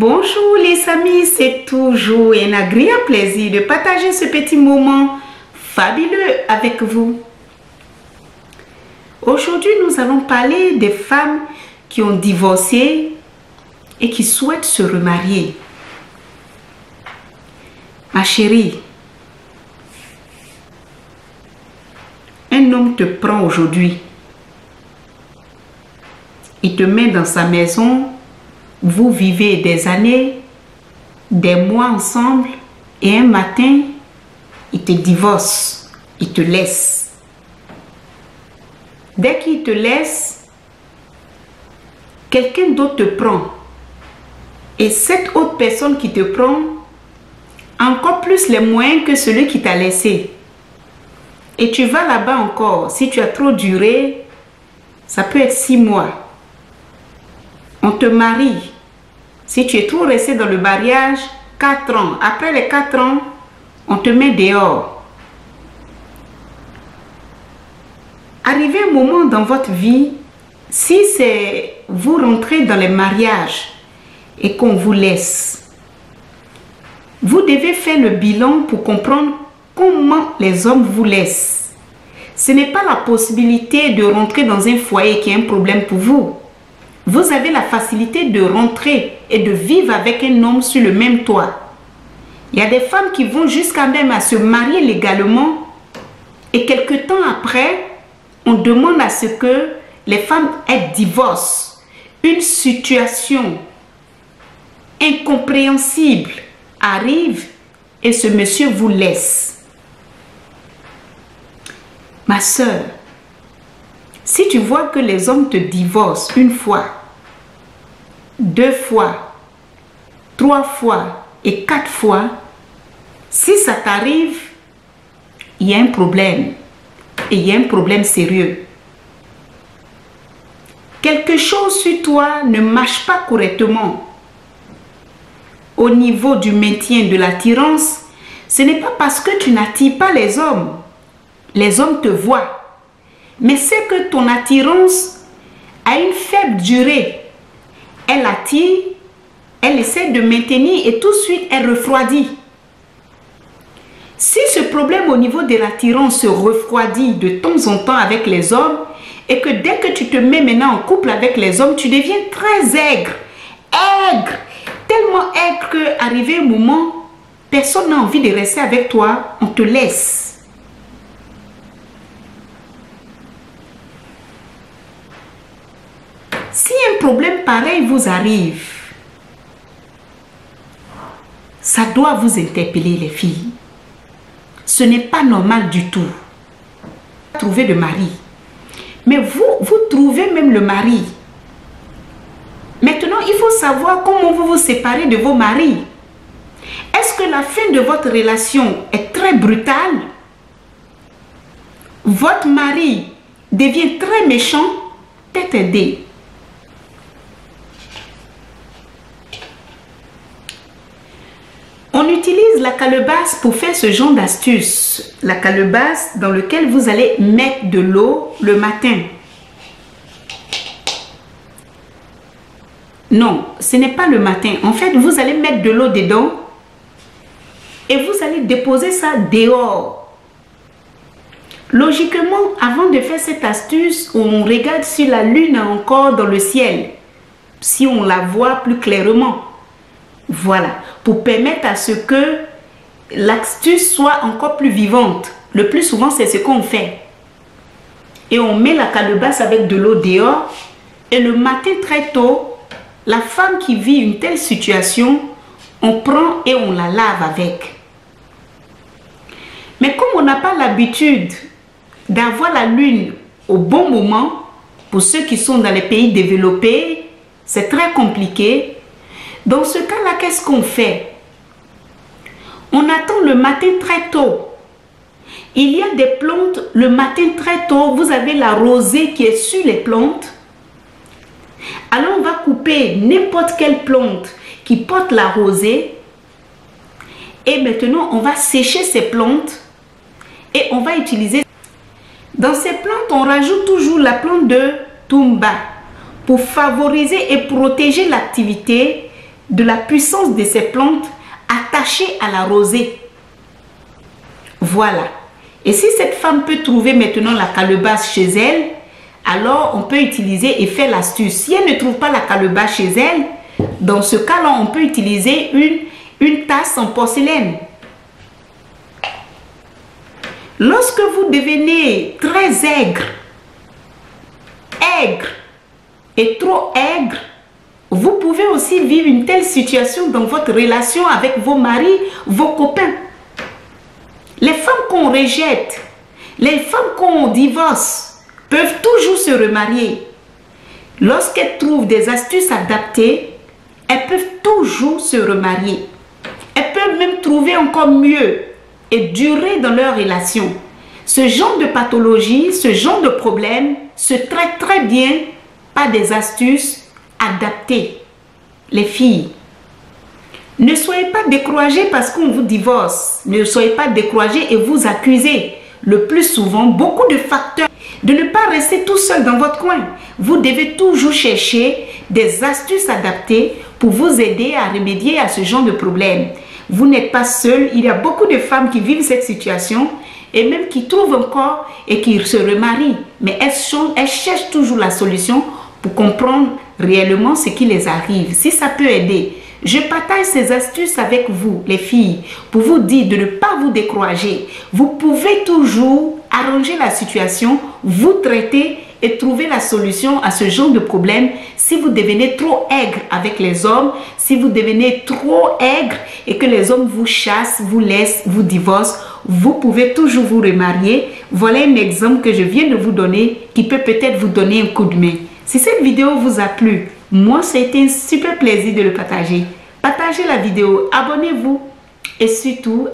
Bonjour les amis, c'est toujours un agréable plaisir de partager ce petit moment fabuleux avec vous. Aujourd'hui, nous allons parler des femmes qui ont divorcé et qui souhaitent se remarier. Ma chérie, un homme te prend aujourd'hui. Il te met dans sa maison. Vous vivez des années, des mois ensemble et un matin, il te divorce, il te laisse. Dès qu'il te laisse, quelqu'un d'autre te prend. Et cette autre personne qui te prend a encore plus les moyens que celui qui t'a laissé. Et tu vas là-bas encore. Si tu as trop duré, ça peut être 6 mois. On te marie. Si tu es trop resté dans le mariage, 4 ans. Après les 4 ans, on te met dehors. Arrivé un moment dans votre vie, si c'est vous rentrez dans les mariages et qu'on vous laisse, vous devez faire le bilan pour comprendre comment les hommes vous laissent. Ce n'est pas la possibilité de rentrer dans un foyer qui est un problème pour vous. Vous avez la facilité de rentrer et de vivre avec un homme sur le même toit. Il y a des femmes qui vont jusqu'à même à se marier légalement et quelque temps après, on demande à ce que les femmes aient divorce. Une situation incompréhensible arrive et ce monsieur vous laisse. Ma soeur, si tu vois que les hommes te divorcent 1 fois, 2 fois, 3 fois et 4 fois, si ça t'arrive, il y a un problème. Et il y a un problème sérieux. Quelque chose sur toi ne marche pas correctement. Au niveau du maintien de l'attirance, ce n'est pas parce que tu n'attires pas les hommes. Les hommes te voient. Mais c'est que ton attirance a une faible durée. Elle attire, elle essaie de maintenir et tout de suite elle refroidit. Si ce problème au niveau de l'attirance se refroidit de temps en temps avec les hommes et que dès que tu te mets maintenant en couple avec les hommes, tu deviens très aigre, tellement aigre qu'arrivé un moment, personne n'a envie de rester avec toi, on te laisse. Si un problème pareil vous arrive, ça doit vous interpeller les filles. Ce n'est pas normal du tout. Trouver de mari. Mais vous trouvez même le mari. Maintenant, il faut savoir comment vous vous séparez de vos maris. Est-ce que la fin de votre relation est très brutale? Votre mari devient très méchant? Tête aidée. On utilise la calebasse pour faire ce genre d'astuce. La calebasse dans laquelle vous allez mettre de l'eau le matin. Non, ce n'est pas le matin. En fait, vous allez mettre de l'eau dedans et vous allez déposer ça dehors. Logiquement, avant de faire cette astuce, on regarde si la lune est encore dans le ciel. Si on la voit plus clairement. Voilà, pour permettre à ce que l'astuce soit encore plus vivante. Le plus souvent, c'est ce qu'on fait. Et on met la calebasse avec de l'eau dehors. Et le matin très tôt, la femme qui vit une telle situation, on prend et on la lave avec. Mais comme on n'a pas l'habitude d'avoir la lune au bon moment, pour ceux qui sont dans les pays développés, c'est très compliqué. Dans ce cas-là, qu'est-ce qu'on fait? On attend le matin très tôt. Il y a des plantes, le matin très tôt, vous avez la rosée qui est sur les plantes. Alors on va couper n'importe quelle plante qui porte la rosée. Et maintenant, on va sécher ces plantes et on va utiliser. Dans ces plantes, on rajoute toujours la plante de Tumba pour favoriser et protéger l'activité de la puissance de ces plantes attachées à la rosée. Voilà. Et si cette femme peut trouver maintenant la calebasse chez elle, alors on peut utiliser et faire l'astuce. Si elle ne trouve pas la calebasse chez elle, dans ce cas-là, on peut utiliser une tasse en porcelaine. Lorsque vous devenez très aigre et trop aigre, vous pouvez aussi vivre une telle situation dans votre relation avec vos maris, vos copains. Les femmes qu'on rejette, les femmes qu'on divorce peuvent toujours se remarier. Lorsqu'elles trouvent des astuces adaptées, elles peuvent toujours se remarier. Elles peuvent même trouver encore mieux et durer dans leur relation. Ce genre de pathologie, ce genre de problème se traite très bien par des astuces adaptées. Les filles, ne soyez pas découragées parce qu'on vous divorce. Ne soyez pas découragées et vous accusez le plus souvent beaucoup de facteurs. De ne pas rester tout seul dans votre coin. Vous devez toujours chercher des astuces adaptées pour vous aider à remédier à ce genre de problème. Vous n'êtes pas seul. Il y a beaucoup de femmes qui vivent cette situation et même qui trouvent encore et qui se remarient. Mais elles cherchent toujours la solution pour comprendre réellement ce qui les arrive. Si ça peut aider, je partage ces astuces avec vous, les filles, pour vous dire de ne pas vous décourager. Vous pouvez toujours arranger la situation, vous traiter et trouver la solution à ce genre de problème. Si vous devenez trop aigre avec les hommes, si vous devenez trop aigre et que les hommes vous chassent, vous laissent, vous divorcent, vous pouvez toujours vous remarier. Voilà un exemple que je viens de vous donner qui peut peut-être vous donner un coup de main. Si cette vidéo vous a plu, moi, ça a été un super plaisir de le partager. Partagez la vidéo, abonnez-vous et surtout,